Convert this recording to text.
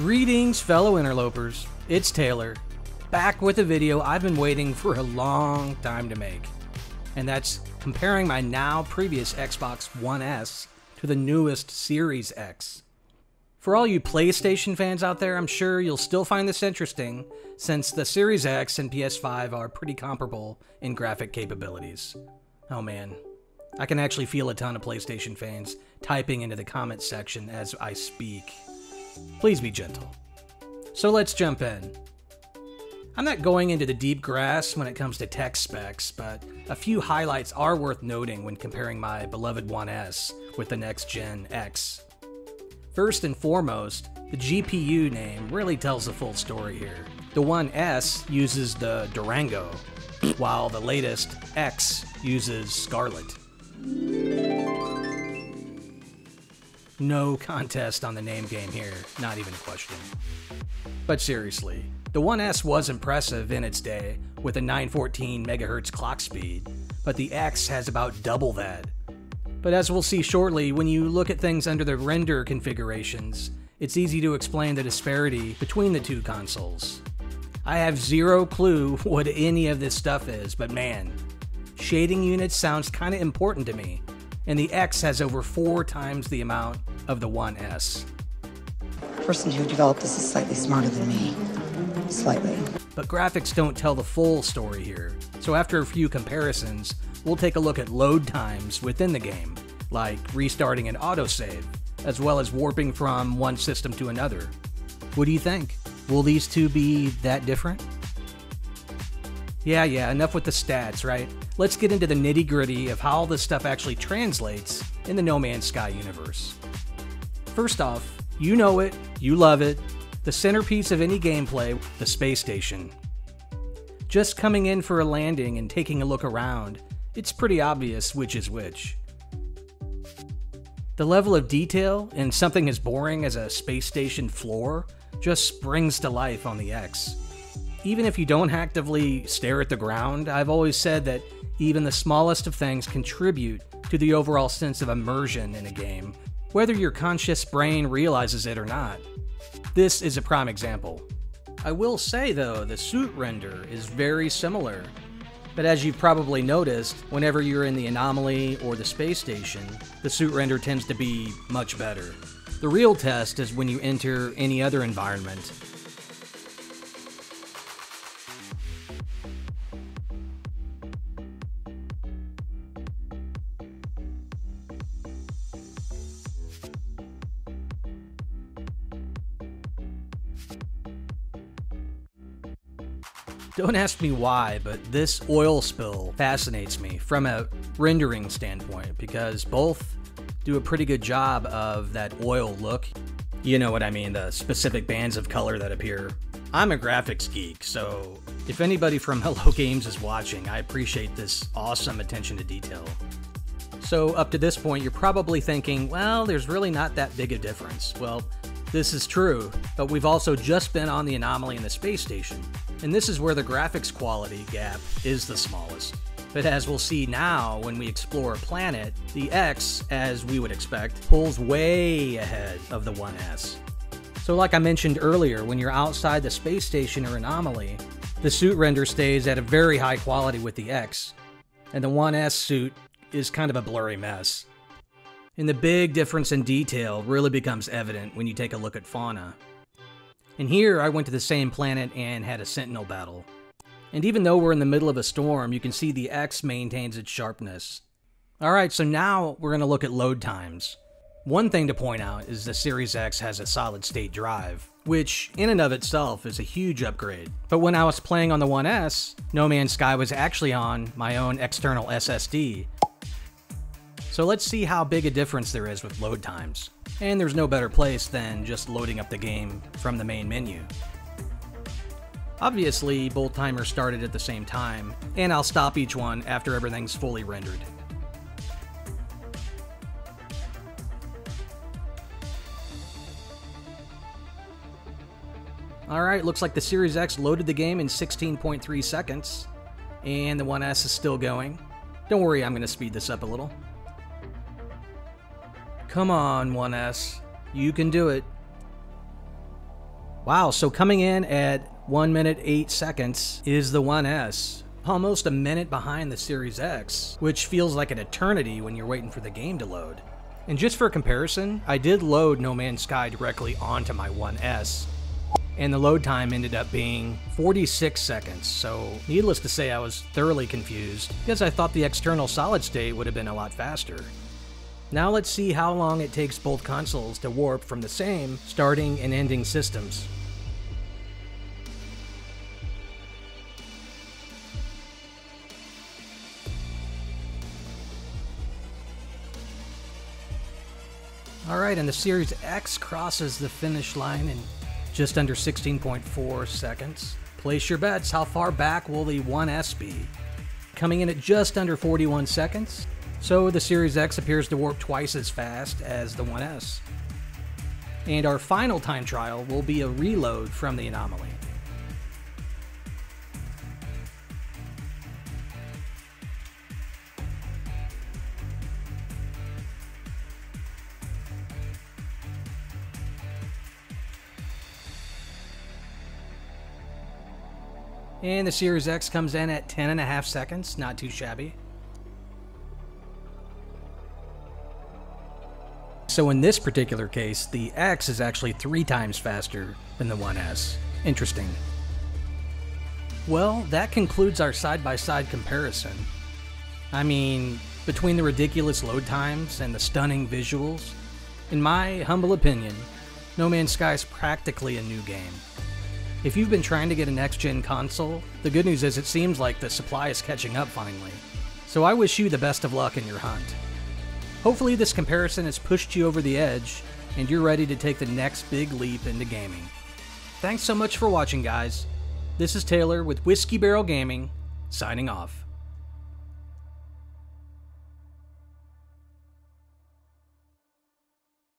Greetings, fellow interlopers. It's Taylor, back with a video I've been waiting for a long time to make. And that's comparing my now previous Xbox One S to the newest Series X. For all you PlayStation fans out there, I'm sure you'll still find this interesting, since the Series X and PS5 are pretty comparable in graphic capabilities. Oh man, I can actually feel a ton of PlayStation fans typing into the comments section as I speak. Please be gentle. So let's jump in. I'm not going into the deep grass when it comes to tech specs, but a few highlights are worth noting when comparing my beloved One S with the next-gen X. First and foremost, the GPU name really tells the full story here. The One S uses the Durango, while the latest X uses Scarlet. No contest on the name game here, not even a question. But seriously, the One S was impressive in its day with a 914 MHz clock speed, but the X has about double that. But as we'll see shortly, when you look at things under the render configurations, it's easy to explain the disparity between the two consoles. I have zero clue what any of this stuff is, but man, shading units sounds kinda important to me, and the X has over 4 times the amount of the One S. The person who developed this is slightly smarter than me. Slightly. But graphics don't tell the full story here, so after a few comparisons, we'll take a look at load times within the game, like restarting an autosave, as well as warping from one system to another. What do you think? Will these two be that different? Yeah, enough with the stats, right? Let's get into the nitty-gritty of how all this stuff actually translates in the No Man's Sky universe. First off, you know it, you love it, the centerpiece of any gameplay, the space station. Just coming in for a landing and taking a look around, it's pretty obvious which is which. The level of detail in something as boring as a space station floor just springs to life on the X. Even if you don't actively stare at the ground, I've always said that even the smallest of things contribute to the overall sense of immersion in a game, whether your conscious brain realizes it or not. This is a prime example. I will say though, the suit render is very similar. But as you've probably noticed, whenever you're in the anomaly or the space station, the suit render tends to be much better. The real test is when you enter any other environment. Don't ask me why, but this oil spill fascinates me from a rendering standpoint because both do a pretty good job of that oil look. You know what I mean, the specific bands of color that appear. I'm a graphics geek, so if anybody from Hello Games is watching, I appreciate this awesome attention to detail. So up to this point, you're probably thinking, well, there's really not that big a difference. Well, this is true, but we've also just been on the anomaly in the space station, and this is where the graphics quality gap is the smallest. But as we'll see now when we explore a planet, the X, as we would expect, pulls way ahead of the One S. So like I mentioned earlier, when you're outside the space station or anomaly, the suit render stays at a very high quality with the X, and the One S suit is kind of a blurry mess. And the big difference in detail really becomes evident when you take a look at fauna. And here I went to the same planet and had a sentinel battle. And even though we're in the middle of a storm, you can see the X maintains its sharpness. Alright, so now we're going to look at load times. One thing to point out is the Series X has a solid-state drive, which in and of itself is a huge upgrade. But when I was playing on the One S, No Man's Sky was actually on my own external SSD. So let's see how big a difference there is with load times. And there's no better place than just loading up the game from the main menu. Obviously, both timers started at the same time, and I'll stop each one after everything's fully rendered. Alright, looks like the Series X loaded the game in 16.3 seconds, and the One S is still going. Don't worry, I'm going to speed this up a little. Come on, One S. You can do it. Wow, so coming in at 1 minute 8 seconds is the 1S. Almost a minute behind the Series X, which feels like an eternity when you're waiting for the game to load. And just for comparison, I did load No Man's Sky directly onto my 1S, and the load time ended up being 46 seconds, so needless to say I was thoroughly confused, because I thought the external solid state would have been a lot faster. Now let's see how long it takes both consoles to warp from the same starting and ending systems. Alright, and the Series X crosses the finish line in just under 16.4 seconds. Place your bets, how far back will the 1S be? Coming in at just under 41 seconds, so the Series X appears to warp twice as fast as the 1S. And our final time trial will be a reload from the anomaly. And the Series X comes in at 10.5 seconds, not too shabby. So in this particular case, the X is actually 3 times faster than the 1S. Interesting. Well, that concludes our side-by-side comparison. I mean, between the ridiculous load times and the stunning visuals, in my humble opinion, No Man's Sky is practically a new game. If you've been trying to get a next-gen console, the good news is it seems like the supply is catching up finally. So I wish you the best of luck in your hunt. Hopefully this comparison has pushed you over the edge, and you're ready to take the next big leap into gaming. Thanks so much for watching, guys. This is Taylor with Whiskey Barrel Gaming, signing off.